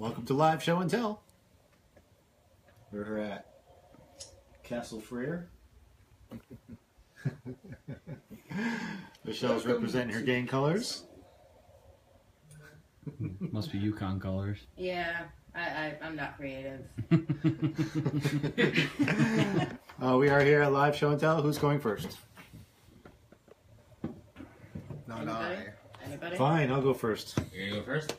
Welcome to Live Show and Tell. We're at Castle Frear. Michelle's representing her gang colors. Must be Yukon colors. Yeah, I'm not creative. We are here at Live Show and Tell. Who's going first? Not I. Anybody? Fine, I'll go first. You're gonna go first?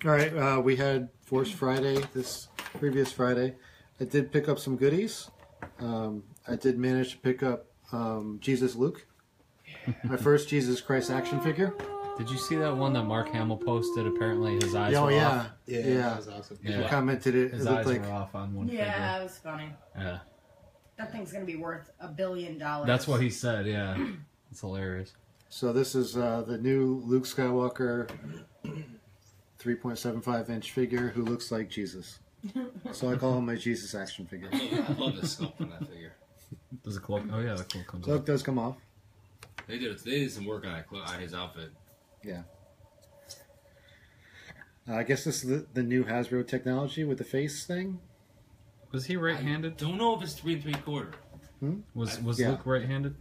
All right, we had Force Friday this previous Friday. I did pick up some goodies. I did manage to pick up Jesus Luke, my first Jesus Christ action figure. Did you see that one that Mark Hamill posted? Apparently his eyes were yeah. off. Yeah, That was awesome. He Yeah. commented it His looked eyes like were off on one Yeah, figure. it was funny. Yeah. That thing's gonna be worth $1 billion. That's what he said, yeah. It's hilarious. so. This is the new Luke Skywalker 3.75-inch figure who looks like Jesus. So I call him my Jesus action figure. I love the sculpt on that figure. Does the cloak? Oh yeah, the cloak comes Cloak off. does come off. They did some work on his outfit. Yeah. I guess this is the new Hasbro technology with the face thing. Was he right-handed? Don't know if it's 3 3/4. Was Yeah. Luke right-handed?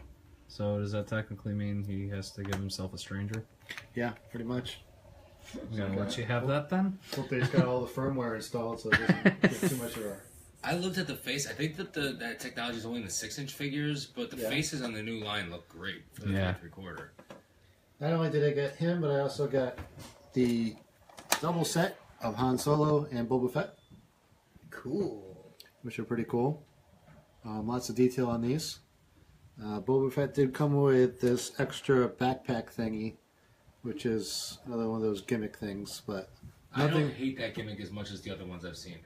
So does that technically mean he has to give himself a stranger? Yeah, pretty much. I'm gonna let you have that then. Hope they've got all the firmware installed so it doesn't get too much of a... I looked at the face. I think that that technology is only in the 6-inch figures, but the faces on the new line look great for the 3 3/4. Not only did I get him, but I also got the double set of Han Solo and Boba Fett, Cool. which are pretty cool. Lots of detail on these. Boba Fett did come with this extra backpack thingy, which is another one of those gimmick things, but I nothing... don't hate that gimmick as much as the other ones I've seen.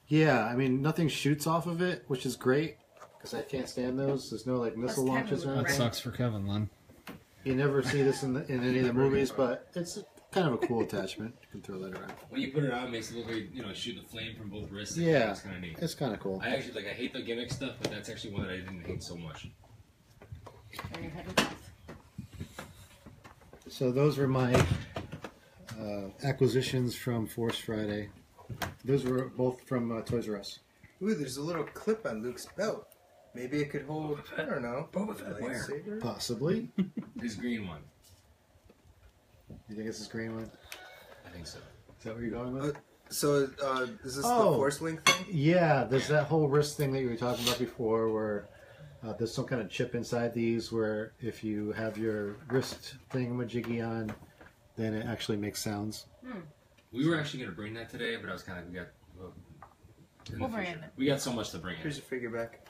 Yeah, I mean, nothing shoots off of it, which is great, because I can't stand those. There's no, like, missile Kevin launches or would That anything. sucks for Kevin then. You never see this in any of the movies, but it's kind of a cool attachment. You can throw that around. When you put it on, it makes it look like, shoot the flame from both wrists. Yeah, It's kind of neat. it's kind of cool. I actually, I hate the gimmick stuff, but that's actually one that I didn't hate so much. Turn your head off. So those were my acquisitions from Force Friday. Those were both from Toys R Us. Ooh, there's a little clip on Luke's belt. Maybe it could hold, I don't know, Boba Fett a where? lightsaber? Possibly. This green one. You think it's this green one? I think so. Is that what you're going with? So, is this Oh. the Force Link thing? Yeah, there's that whole wrist thing that you were talking about before where there's some kind of chip inside these where if you have your wrist thingamajiggy on, then it actually makes sounds. We were actually going to bring that today, but I was kind of, We'll bring it. We got so much to bring in. Here's your figure back.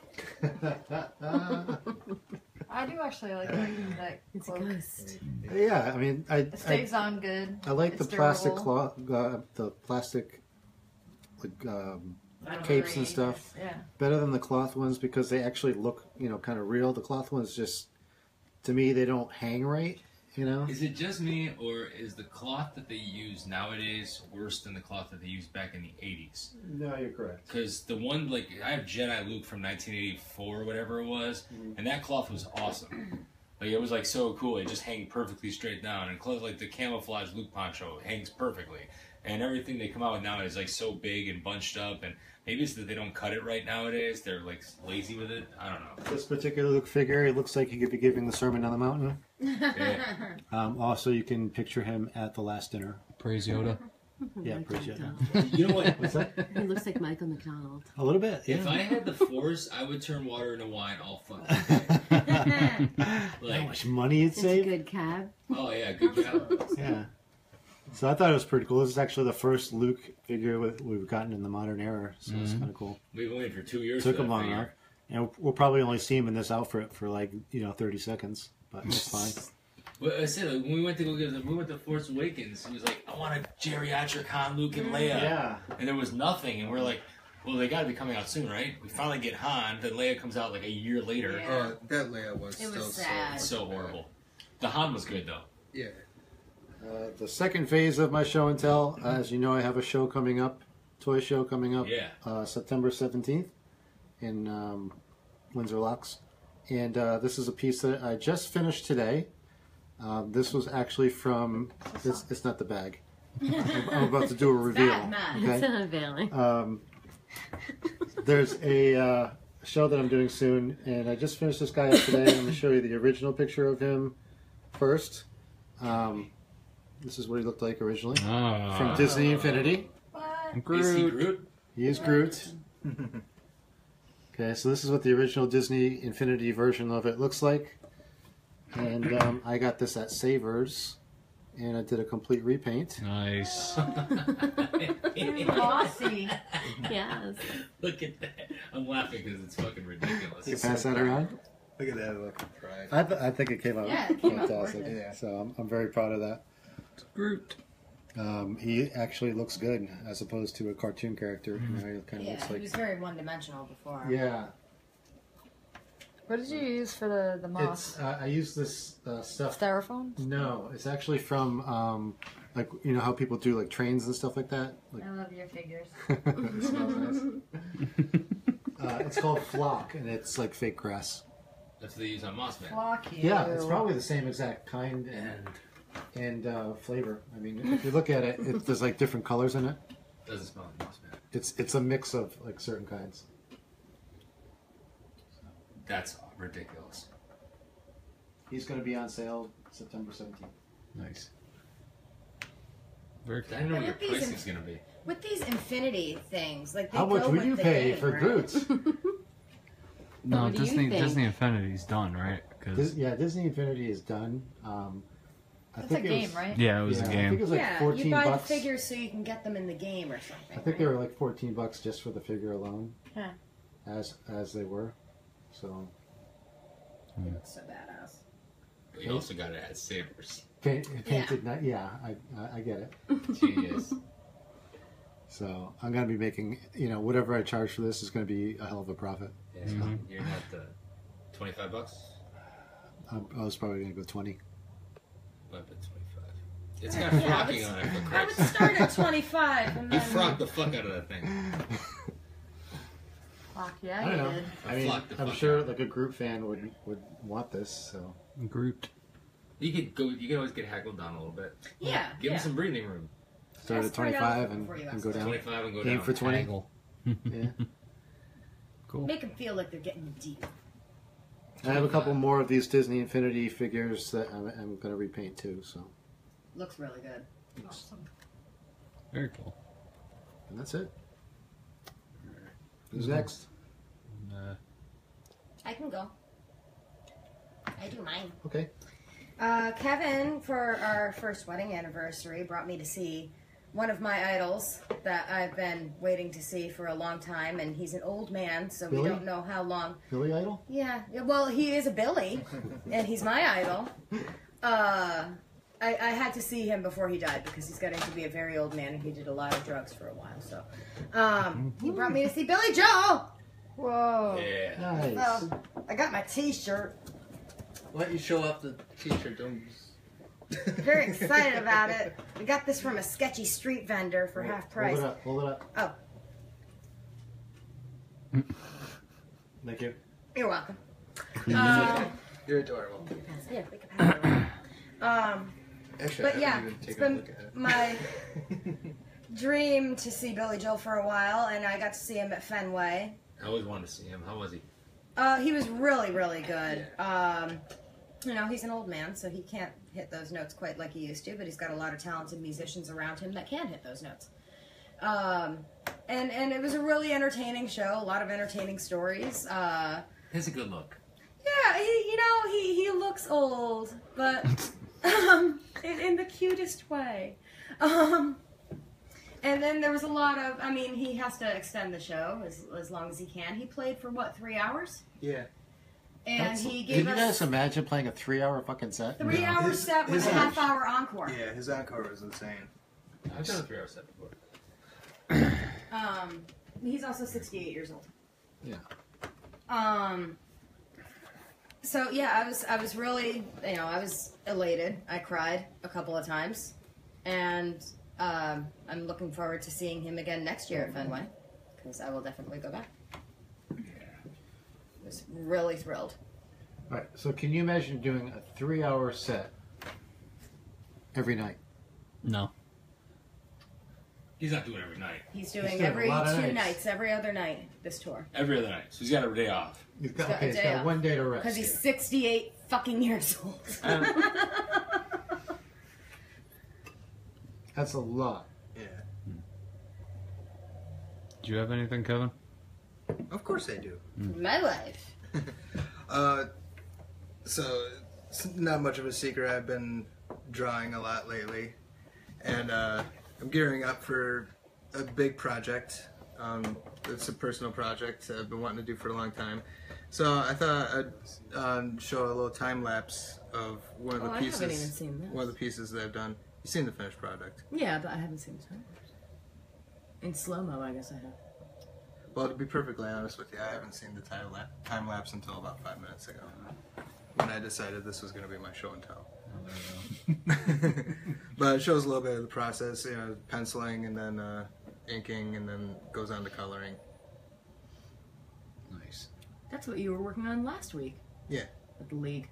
I do actually like that It's a cloak. ghost. Yeah, I mean, It stays on good. I like It's the plastic durable. cloth, the plastic like I don't capes and agree. stuff. Yeah. Better than the cloth ones because they actually look, kind of real. The cloth ones just, to me, they don't hang right. Is it just me, or is the cloth that they use nowadays worse than the cloth that they used back in the 80s? No, you're correct. Because the one, I have Jedi Luke from 1984 or whatever it was, and that cloth was awesome. It was, so cool. It just hang perfectly straight down. And clothes like the camouflage Luke poncho hangs perfectly. And everything they come out with now is, so big and bunched up. And maybe it's that they don't cut it right nowadays. They're, lazy with it. I don't know. This particular Luke figure, it looks like he could be giving the Sermon on the Mountain. Yeah. Also, you can picture him at the last dinner. Praise Yoda. Yeah, praise Yoda. You know what? What's that? He looks like Michael McDonald. A little bit, yeah. If I had the Force, I would turn water into wine all fucking day. How much money you'd It's a save? good cab. Oh, yeah, good job. Yeah. So I thought it was pretty cool. This is actually the first Luke figure we've gotten in the modern era, so it's kind of cool. We've been waiting for 2 years. Took for him that long figure. enough. And we'll probably only see him in this outfit for 30 seconds, but it's fine. But I said, when we went to we went to Force Awakens, he was like, I want a geriatric Han, Luke, and Leia. Yeah. And there was nothing, and we're like, well, they got to be coming out soon, right? We finally get Han, then Leia comes out a year later. Yeah. That Leia was It still was sad. So horrible. The Han was good, though. Yeah. The second phase of my show and tell, as you know, I have a show coming up, toy show coming up, Yeah. September 17th in Windsor Locks. And this is a piece that I just finished today. This was actually from, it's not the bag. I'm about to do a reveal. Bad math. It's Okay. unveiling. There's a show that I'm doing soon, and I just finished this guy up today. I'm going to show you the original picture of him first. This is what he looked like originally from Disney Infinity. What? Is he Groot? He is Groot. Okay, so this is what the original Disney Infinity version of it looks like. And I got this at Savers, and I did a complete repaint. Nice. Bossy. Yes. Look at that. I'm laughing because it's fucking ridiculous. You pass that around? Look at that look of pride. I think it came out Yeah, it came out fantastic. gorgeous. Yeah. So I'm very proud of that. Groot. He actually looks good as opposed to a cartoon character. You know, he kind of Yeah, looks he like. was very one-dimensional before. Yeah, What did you use for the moss? it's. I use this stuff. Styrofoam? No, it's actually from like you know how people do like trains and stuff like that. Like, I love your figures. it smells nice. It's called flock, and it's like fake grass. That's what they use on Moss Man. Flock you. Yeah, it's probably the same exact kind and flavor. I mean, if you look at it, there's like different colors in it. Doesn't smell like Moss Man. It's a mix of like certain kinds. That's ridiculous. He's going to be on sale September 17th. Nice. Very I cool. don't know what your But these pricing's gonna be. With these infinity things, like they How much go would with you the pay game, for right? Groots? No, What do you Disney think? Disney Infinity's done, right? 'Cause- Yeah, Disney Infinity is done. I That's think a it game, was, right? yeah, it was yeah, a I think it game. was like Yeah, 14 you buy bucks. the figures so you can get them in the game or something. I think right? they were like 14 bucks just for the figure alone, Huh. as they were. So It looks so badass. But you also got it at Savers. painted. Yeah, I get it. Genius. So I'm gonna be making whatever I charge for this is gonna be a hell of a profit. Yeah, Mhm. You're not the $25. I was probably gonna go 20. But 25. It's got frocking on it for I would Christ's sake. start at 25 and You then frocked the fuck out of that thing. Flock, I yeah, don't you know. did. I mean, Flock the I'm fuck sure out. like a group fan would want this. So Groot. You could go. You can always get hackled down a little bit. Yeah, Give yeah. him some breathing room. start Ask at 25 before you and ask go down. 25 and go Game down. for 20. Haggle. Yeah. Cool. Make them feel like they're getting deep. I have a couple more of these Disney Infinity figures that I'm going to repaint too. So, Looks really good. Awesome. Very cool. and that's it. Who's next? I can go. I do mine. Okay. Kevin, for our first wedding anniversary, brought me to see one of my idols that I've been waiting to see for a long time, and he's an old man, so Billy? we don't know how long. Billy Idol. Yeah, well, he is a Billy, and he's my idol. I had to see him before he died because he's getting to be a very old man, and he did a lot of drugs for a while. So, he brought me to see Billy Joel. Whoa. Yeah. Nice. So I got my T-shirt. Why don't you show off the t-shirt? Don't Very excited about it. We got this from a sketchy street vendor for half price. Hold it up. Hold it up. Oh, Thank you. you're welcome. You're adorable. Yeah, we can pass it around. Actually, But I yeah, haven't even it's taken a been look at it. my dream to see Billy Joel for a while, and I got to see him at Fenway. I always wanted to see him. How was he? He was really, really good. He's an old man, so he can't hit those notes quite like he used to, but he's got a lot of talented musicians around him that can hit those notes. And it was a really entertaining show, a lot of entertaining stories. He has a good look. Yeah, he looks old, but in the cutest way. And then there was a lot of, he has to extend the show as long as he can. He played for, 3 hours? Yeah. And he Can gave you us guys imagine playing a 3-hour fucking set? 3 hour His- set with his a age. half-hour encore. Yeah, his encore was insane. I've done a 3-hour set before. He's also 68 years old. Yeah. So yeah, I was really, I was elated. I cried a couple of times, and I'm looking forward to seeing him again next year at Fenway, because I will definitely go back. I was really thrilled. All right. So can you imagine doing a 3-hour set every night? No. He's not doing every night. He's doing doing a every lot of 2 nights. nights, every other night this tour. Every other night. So he's got a day off. He's got got, a he's day got off. 1 day to rest. Because he's 68 fucking years old. That's a lot. Yeah. Do you have anything, Kevin? Of course I do. My life. So, it's not much of a secret. I've been drawing a lot lately. And I'm gearing up for a big project. It's a personal project I've been wanting to do for a long time. So I thought I'd show a little time lapse of one of the I pieces. haven't even seen this. One of the pieces that I've done. You've seen the finished product. Yeah, but I haven't seen the time. In slow-mo, I guess I have. Well, to be perfectly honest with you, I haven't seen the time lapse until about 5 minutes ago, when I decided this was going to be my show and tell. Oh, there you But it shows a little bit of the process, you know, penciling and then inking, and then goes on to coloring. go. Nice. That's what you were working on last week. Yeah. With the league.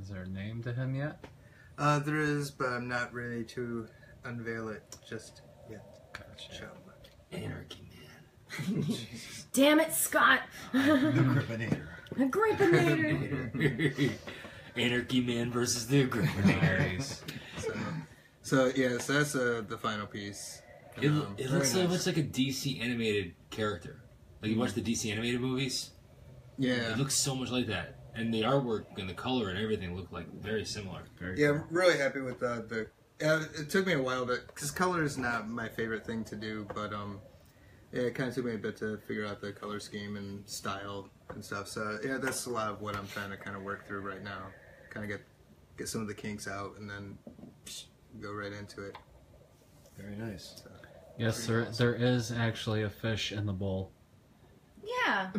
Is there a name to him yet? There is, but I'm not ready to unveil it just yet. Gotcha. So, Anarchy, man. Damn it, Scott! The Grippinator. Agrippinator! Anarchy Man versus the Agrippa. Nice. so that's the final piece. It Very looks like a DC animated character. Like you watch the DC animated movies. Yeah. It looks so much like that, and the artwork and the color and everything look like very similar. Very Yeah, cool. I'm really happy with the. It took me a while because color is not my favorite thing to do, but yeah, it kind of took me a bit to figure out the color scheme and style and stuff. So yeah, that's a lot of what I'm trying to kind of work through right now. Kind of get some of the kinks out and then go right into it. Very nice. So, Yes, there is actually a fish in the bowl. Yeah.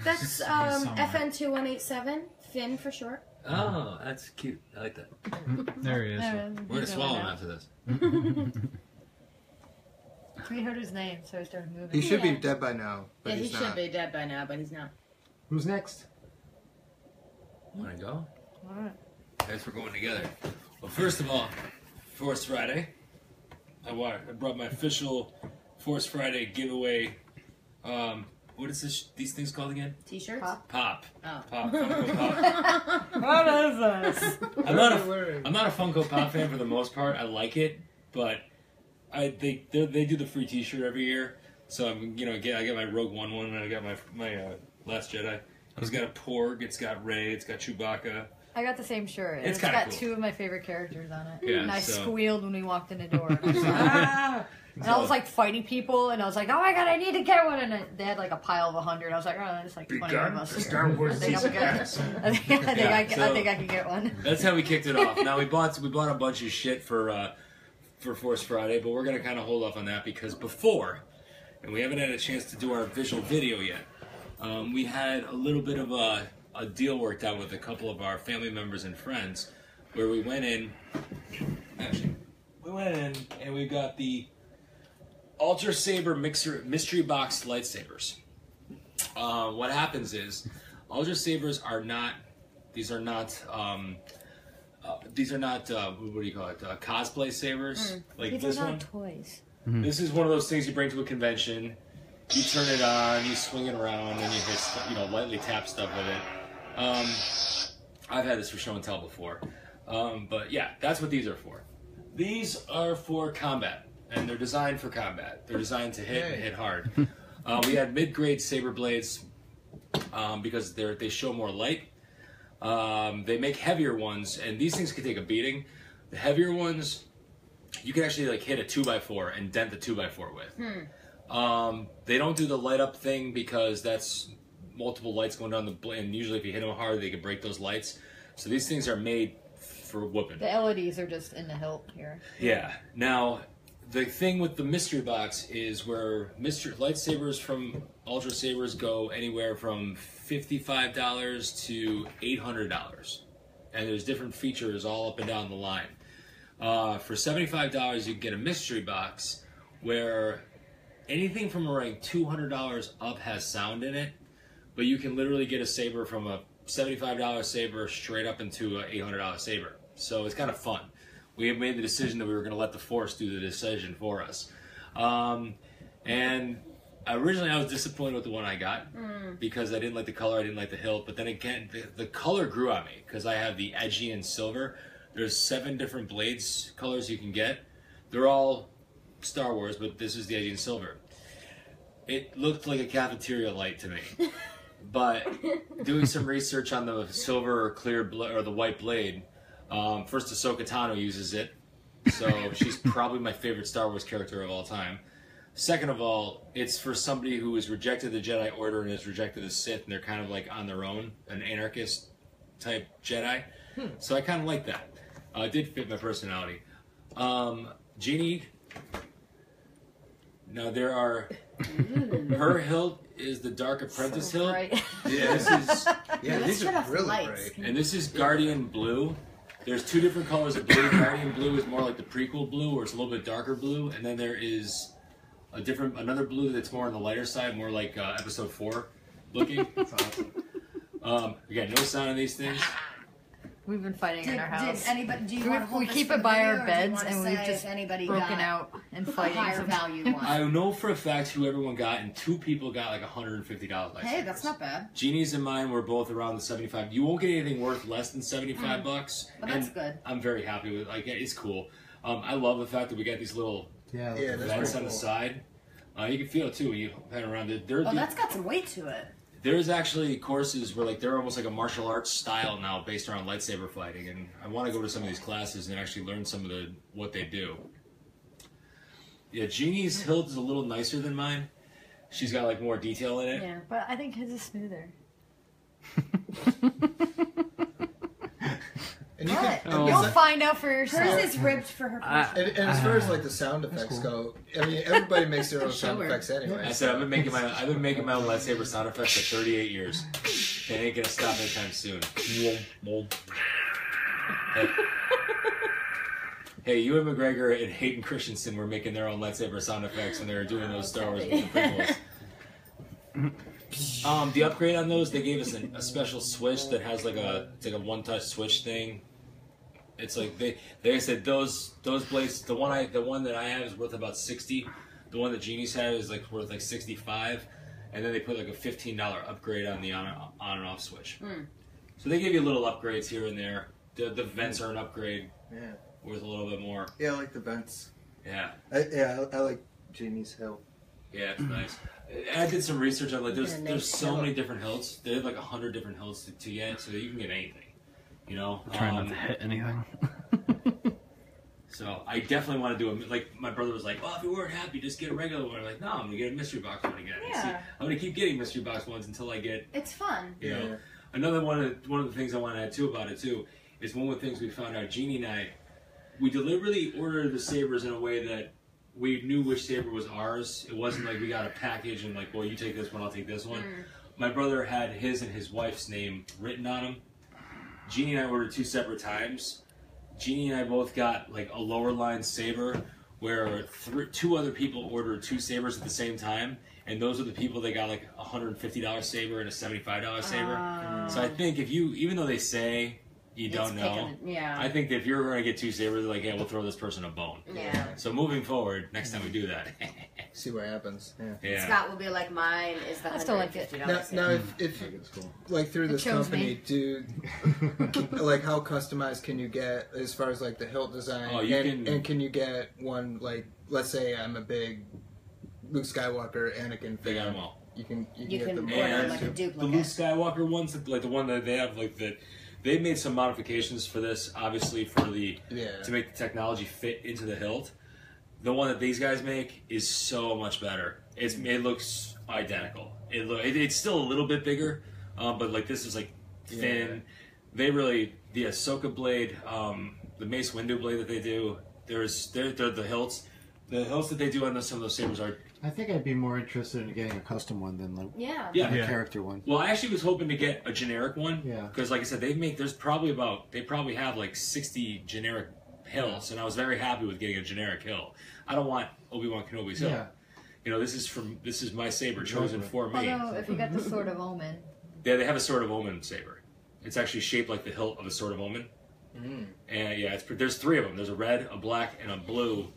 That's FN2187. Finn for short. Oh, that's cute. I like that. There he is. We're gonna swallow him after this. We heard his name, so he started moving. he should be Yeah. dead by now, but Yeah, he he's should not. be dead by now, but he's not. Who's next? Wanna go? Alright. Guys, we're going together. Well, first of all, Force Friday. I brought my official Force Friday giveaway. What is these things called again? T-shirts? Pop. Oh. Pop. Funko Pop. What is this? I'm not a Funko Pop fan for the most part. I like it, but they do the free T-shirt every year. So I'm I get my Rogue One and I got my Last Jedi. It's got a Porg, it's got Rey, it's got Chewbacca. I got the same shirt. And It's it's kinda got cool. 2 of my favorite characters on it. Yeah, and I so- squealed when we walked in the door. And I was like, "Ah!" And I was like fighting people, and I was like, "Oh my god, I need to get one!" And they had like a pile of 100. I was like, "Oh, there's like 20 of us here." Star Wars I think I'm season good. pass. I think I can get one. That's how we kicked it off. Now we bought a bunch of shit for Force Friday, but we're gonna kind of hold off on that because before, and we haven't had a chance to do our visual video yet. We had a little bit of a deal worked out with a couple of our family members and friends, where we went in. Actually, we went in and we got the Ultra Saber mystery box lightsabers. What happens is, Ultra Sabers are not. These are not. What do you call it? Cosplay sabers, like These this are one. not toys. This is one of those things you bring to a convention. You turn it on, you swing it around, and you just lightly tap stuff with it. I've had this for show and tell before, but yeah, that's what these are for. These are for combat, and they're designed for combat. They're designed to hit and hit hard. We had mid-grade saber blades because they show more light. They make heavier ones, and these things can take a beating. The heavier ones, you can actually hit a 2x4 and dent the 2x4 with. They don't do the light up thing because that's multiple lights going down the blade, and usually if you hit them hard, they can break those lights. So these things are made for whooping. The LEDs are just in the hilt here. Yeah. Now, the thing with the mystery box is where lightsabers from Ultra Sabers go anywhere from $55 to $800, and there's different features all up and down the line. For $75, you can get a mystery box where anything from around $200 up has sound in it, but you can literally get a saber from a $75 saber straight up into an $800 saber. So it's kind of fun. we have made the decision that we were going to let the Force do the decision for us. And originally I was disappointed with the one I got because I didn't like the color, I didn't like the hilt. But then again, the color grew on me because I have the edgy and silver. There's 7 different blades colors you can get. They're all Star Wars, but this is the edgy and silver. It looked like a cafeteria light to me. But doing some research on the silver or clear or the white blade, first Ahsoka Tano uses it, so she's probably my favorite Star Wars character of all time. Second of all, it's for somebody who has rejected the Jedi Order and has rejected the Sith, and they're kind of like on their own, an anarchist type Jedi. So I kind of like that. It did fit my personality. Jeanne. Now there are. Her hilt is the Dark Apprentice hilt. Right. Yeah, this is. Yeah, these are really bright. And this is Guardian Blue. There's 2 different colors of blue. Guardian Blue is more like the prequel blue, or it's a little bit darker blue. And then there is another blue that's more on the lighter side, more like Episode 4 looking. That's awesome. Again, no sound on these things. We've been fighting in our house. Did anybody? Do you want to hold We this keep for it the by video, our or do you beds, wanna and say we've if just anybody broken got out and a fighting. higher value one. I know for a fact who everyone got, and 2 people got like $150. Hey, that's not bad. Jeannie's and mine were both around the 75. You won't get anything worth less than 75 bucks. But that's good. I'm very happy with. Like, it's cool. I love the fact that we got these little Yeah, that's vents pretty on the cool. side. You can feel it too when you pan around it. Oh, that's got some weight to it. There's actually courses where like they're almost like a martial arts style now, based around lightsaber fighting, and I want to go to some of these classes and actually learn some of what they do. Yeah, Jeannie's hilt is a little nicer than mine. She's got like more detail in it. Yeah, but I think his is smoother. And you can, Oh. You'll find out for yourself. Hers is ribbed for her. and as far as like the sound effects go, I mean, everybody makes their own sound Show her. effects anyway. I said I've been making my own lightsaber sound effects for 38 years. They ain't gonna stop anytime soon. Hey, Ewan McGregor and Hayden Christensen were making their own lightsaber sound effects when they were doing those Star Wars with the prequels. The upgrade on those, they gave us a special switch that has like a one-touch switch thing. It's like they said those blades. The one that I have is worth about $60. The one that Jeannie's had is like worth like $65, and then they put like a $15 upgrade on the on and off switch. So they give you little upgrades here and there. The vents are an upgrade, Yeah, worth a little bit more. yeah, I like the vents. Yeah, I like Jeannie's hill. yeah, it's nice. I did some research on like Get a there's nice so hilt. many different hilts. They have like 100 different hilts to get, so that you can get anything. You know, Trying not to hit anything. So I definitely want to do like my brother was like, well, if you weren't happy, just get a regular one. I'm like, no, I'm gonna get a mystery box one again. Yeah. See, I'm gonna keep getting mystery box ones until I get, It's fun. you know. Yeah. Another one of the things I want to add too about it too is one of the things we found out. Jeannie and I, we deliberately ordered the sabers in a way that we knew which saber was ours. It wasn't like we got a package and like, well, you take this one, I'll take this one. My brother had his and his wife's name written on them. Jeannie and I ordered 2 separate times. Jeannie and I both got like a lower line saber where 2 other people ordered 2 sabers at the same time, and those are the people that got like a $150 saber and a $75 saber. So I think if you, even though they say you don't know, Yeah. I think that if you're going to get 2 sabers, they're like, yeah, we'll throw this person a bone. Yeah. So moving forward, next time we do that, See what happens. Yeah. yeah. Scott will be like, mine is the I still like it. $150. Now if It's cool. like through this shows company, me. do like how customized can you get as far as like the hilt design? Oh, you and, can- and can you get one like let's say I'm a big Luke Skywalker, Anakin They got fan. them all. You can You get can them. order And like a the Luke duplicate. Skywalker ones, like the one that they have, like that, they've made some modifications for this, obviously for the Yeah. to make the technology fit into the hilt. The one that these guys make is so much better. It looks identical. It's still a little bit bigger, but like this is like thin. Yeah. They really the Ahsoka blade, the Mace Windu blade that they do. They're the hilts. The hilts that they do on some of those sabers are. I think I'd be more interested in getting a custom one than like Yeah. Yeah. a character one. Well, I actually was hoping to get a generic one. Yeah. Because, like I said, they probably have like 60 generic hills, and I was very happy with getting a generic hill. I don't want Obi-Wan Kenobi's hill. Yeah. You know, this is my saber chosen for me. Although, if you got the Sword of Omen, Yeah, they have a Sword of Omen saber. It's actually shaped like the hilt of a Sword of Omen. And yeah, there's 3 of them. There's a red, a black, and a blue.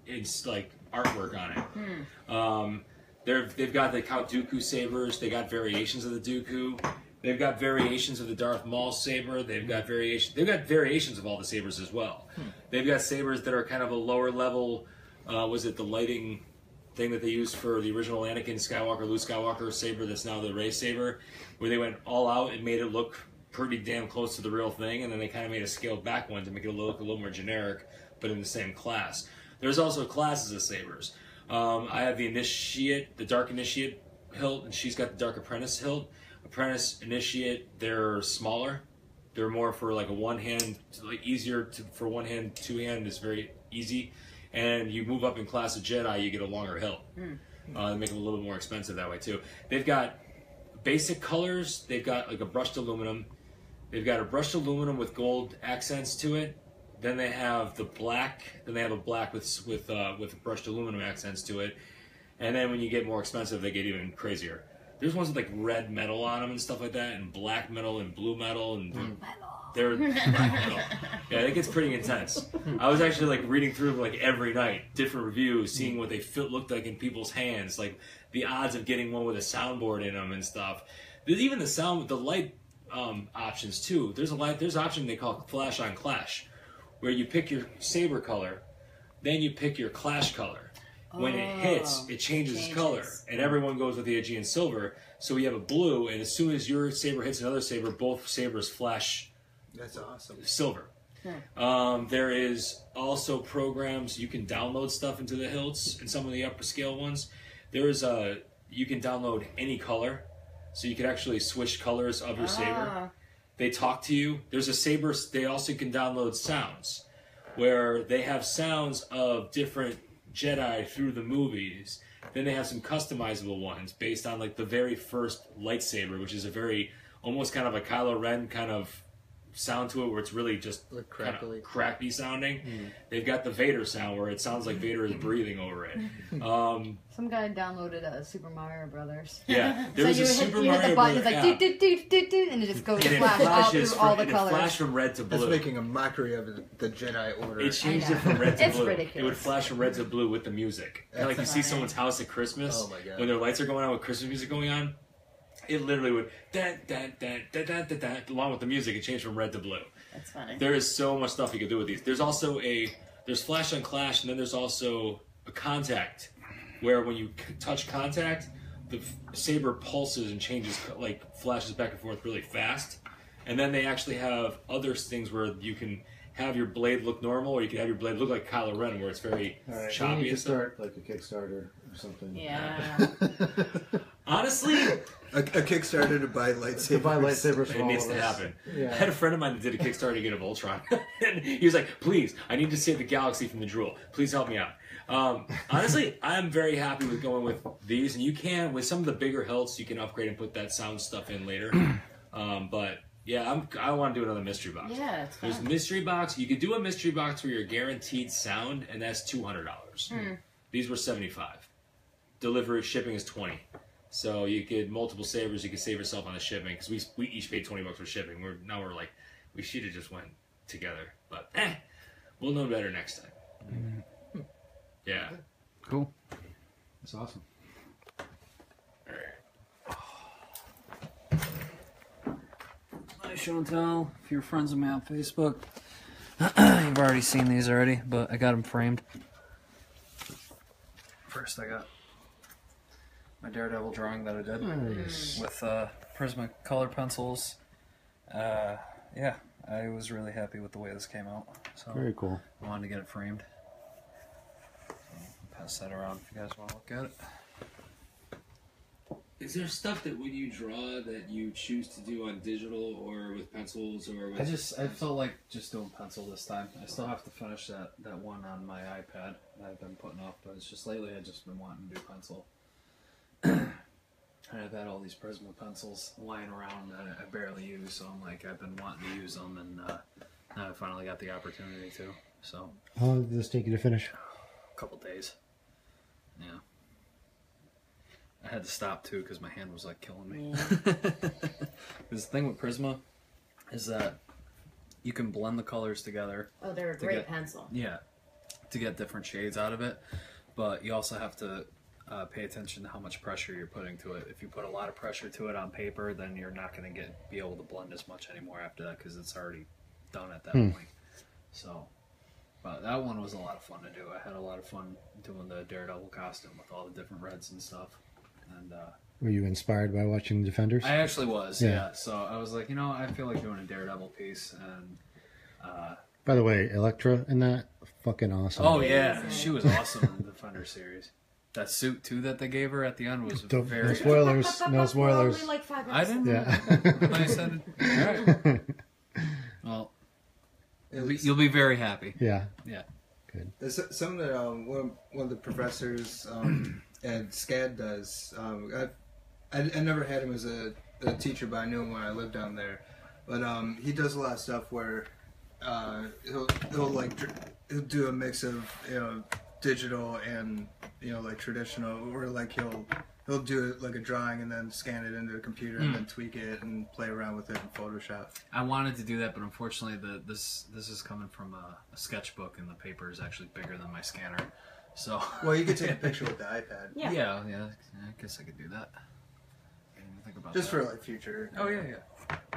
It's like artwork on it. They've got the Count Dooku sabers. They got variations of the Dooku. They've got variations of the Darth Maul saber. They've got variations of all the sabers as well. They've got sabers that are kind of a lower level. Was it the lighting thing that they used for the original Anakin Skywalker, Luke Skywalker saber that's now the Rey saber, where they went all out and made it look pretty damn close to the real thing, and then they kind of made a scaled back one to make it look a little more generic, but in the same class. There's also classes of sabers. I have the Initiate, the Dark Initiate hilt, and she's got the Dark Apprentice hilt. Apprentice, Initiate, they're smaller. They're more for like a one hand, like easier for one hand, 2 hand is very easy. And you move up in class of Jedi, you get a longer hilt. They make them a little bit more expensive that way too. They've got basic colors. They've got like a brushed aluminum. They've got a brushed aluminum with gold accents to it. Then they have the black. Then they have a black with brushed aluminum accents to it. And then when you get more expensive, they get even crazier. There's ones with like red metal on them and stuff like that, and black metal and blue metal and they're black metal. Yeah, it gets pretty intense. I was actually like reading through like every night, different reviews, seeing what they looked like in people's hands, like the odds of getting one with a soundboard in them and stuff. There's even the light options too. There's an option they call Flash on Clash, where you pick your saber color, then you pick your clash color. When it hits, it changes color, and everyone goes with the Aegean silver. So we have a blue, and as soon as your saber hits another saber, both sabers flash. That's awesome. Silver. There is also programs you can download stuff into the hilts, and some of the upper scale ones. You can download any color, so you can actually switch colors of your saber. They talk to you. There's a saber. They also can download sounds, where they have sounds of different Jedi through the movies. Then they have some customizable ones based on like the very first lightsaber, which is a very almost kind of a Kylo Ren kind of sound to it, where it's really just kind of crappy sounding. They've got the Vader sound where it sounds like Vader is breathing over it. Some guy downloaded Super Mario Brothers. Yeah, there was a Super you hit the Mario button, Brothers it's like do, and it just goes and it flash all flashes through all the it colors. flashed from red to blue. That's making a mockery of the Jedi Order. It changed it from red to It's blue. ridiculous. It would flash from red to blue with the music. Kind of like you see someone's house at Christmas when their lights are going on with Christmas music going on. It literally would along with the music. It changed from red to blue. That's funny. There is so much stuff you can do with these. There's also there's Flash on Clash, and then there's also a contact, where when you touch contact, the saber pulses and changes, like flashes back and forth really fast. And then they actually have other things where you can have your blade look normal, or you can have your blade look like Kylo Ren, where it's very choppy. We need to and stuff. start like a Kickstarter or something. Yeah. Honestly, a Kickstarter to buy lightsabers. It needs to happen. Yeah. I had a friend of mine that did a Kickstarter to get a Voltron. And he was like, please, I need to save the galaxy from the drool. Please help me out. Honestly, I'm very happy with going with these. And you can, with some of the bigger hilts, you can upgrade and put that sound stuff in later. But yeah, I want to do another mystery box. Yeah, it's fun. There's a mystery box. You could do a mystery box where you're guaranteed sound, and that's $200. These were $75. Delivery shipping is $20. So you get multiple savers. You can save yourself on the shipping, because we each paid $20 for shipping. We're like, we should have just went together, but we'll know better next time. Yeah. Cool. That's awesome. Hi, show and tell. If you're friends with me on Facebook, you've already seen these already, but I got them framed. First, I got my Daredevil drawing that I did with Prisma color pencils. Yeah, I was really happy with the way this came out. So Very cool. I wanted to get it framed. So I'll pass that around if you guys want to look at it. Is there stuff that when you draw that you choose to do on digital or with pencils or with... I felt like just doing pencil this time. I still have to finish that one on my iPad that I've been putting off, but it's just lately I've just been wanting to do pencil. And I've had all these Prisma pencils lying around that I barely use, so I'm like, I've been wanting to use them, and now I finally got the opportunity to. So How long did this take you to finish? a couple days. Yeah. I had to stop too because my hand was like killing me. Because the thing with Prisma is that you can blend the colors together. Oh, they're a great pencil. Yeah, to get different shades out of it. But you also have to pay attention to how much pressure you're putting to it. If you put a lot of pressure to it on paper, then you're not going to be able to blend as much anymore after that because it's already done at that point. So, but that one was a lot of fun to do. I had a lot of fun doing the Daredevil costume with all the different reds and stuff. And were you inspired by watching Defenders? I actually was, yeah. So I was like, I feel like doing a Daredevil piece. And by the way, Elektra in that, fucking awesome. Oh yeah, she was awesome in the Defender series. That suit too that they gave her at the end was very. No spoilers. No spoilers. Only like 5 I didn't. Yeah. I said, all right. Well, you'll be very happy. Yeah. Yeah. Good. There's something that one of the professors at SCAD does. I never had him as a teacher, but I knew him when I lived down there. But he does a lot of stuff where he'll do a mix of digital and like traditional, or like he'll do it like a drawing and then scan it into a computer and then tweak it and play around with it in Photoshop. I wanted to do that, but unfortunately, this is coming from a sketchbook, and the paper is actually bigger than my scanner. So well, you could take a picture with the iPad. Yeah. I guess I could do that. I didn't even think about just that. for like future. Oh yeah.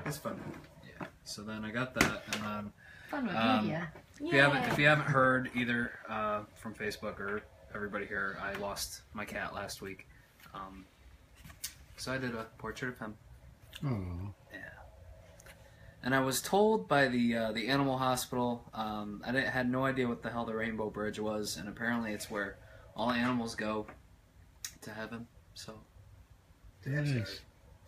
It's fun. Yeah. So then I got that, and then Fun with media. if you haven't heard either from Facebook or everybody here, I lost my cat last week. So I did a portrait of him. Oh. Yeah. And I was told by the animal hospital, I had no idea what the hell the Rainbow Bridge was, and apparently it's where all animals go to heaven. So. Nice.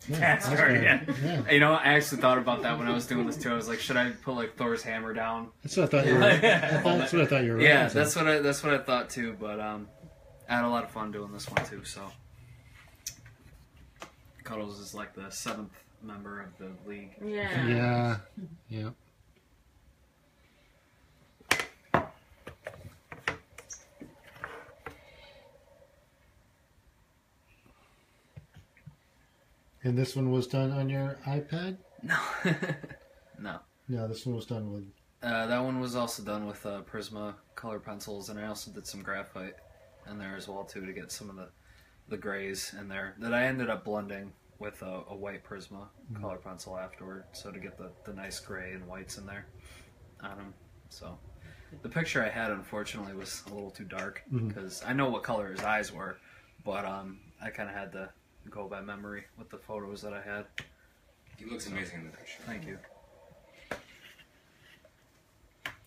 That's right, yeah. I actually thought about that when I was doing this too. I was like, should I put like Thor's hammer down? That's what I thought you were. That's what I thought you were. Yeah, that's what I thought too. But I had a lot of fun doing this one too. So Cuddles is like the 7th member of the league. Yeah. Yep. And this one was done on your iPad? No. No. No, this one was done with... that one was also done with Prisma color pencils, and I also did some graphite in there as well too to get some of the grays in there that I ended up blending with a white Prisma color pencil afterward, so to get the nice gray and whites in there on them. So the picture I had unfortunately was a little too dark because I know what color his eyes were, but I kind of had to go by memory with the photos that I had. He looks amazing in the picture. Thank you.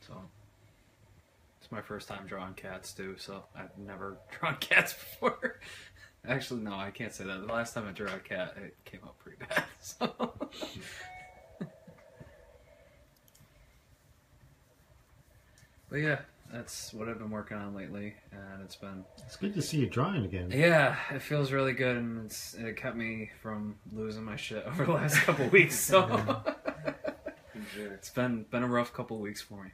So it's my first time drawing cats too, so I've never drawn cats before. Actually, no, I can't say that. The last time I drew a cat, it came out pretty bad. So. But yeah, that's what I've been working on lately, and it's been... It's good to see you drawing again. Yeah, it feels really good, and it kept me from losing my shit over the last couple of weeks, so... It's been a rough couple of weeks for me.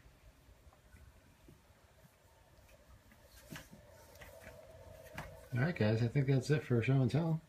All right, guys, I think that's it for show and tell.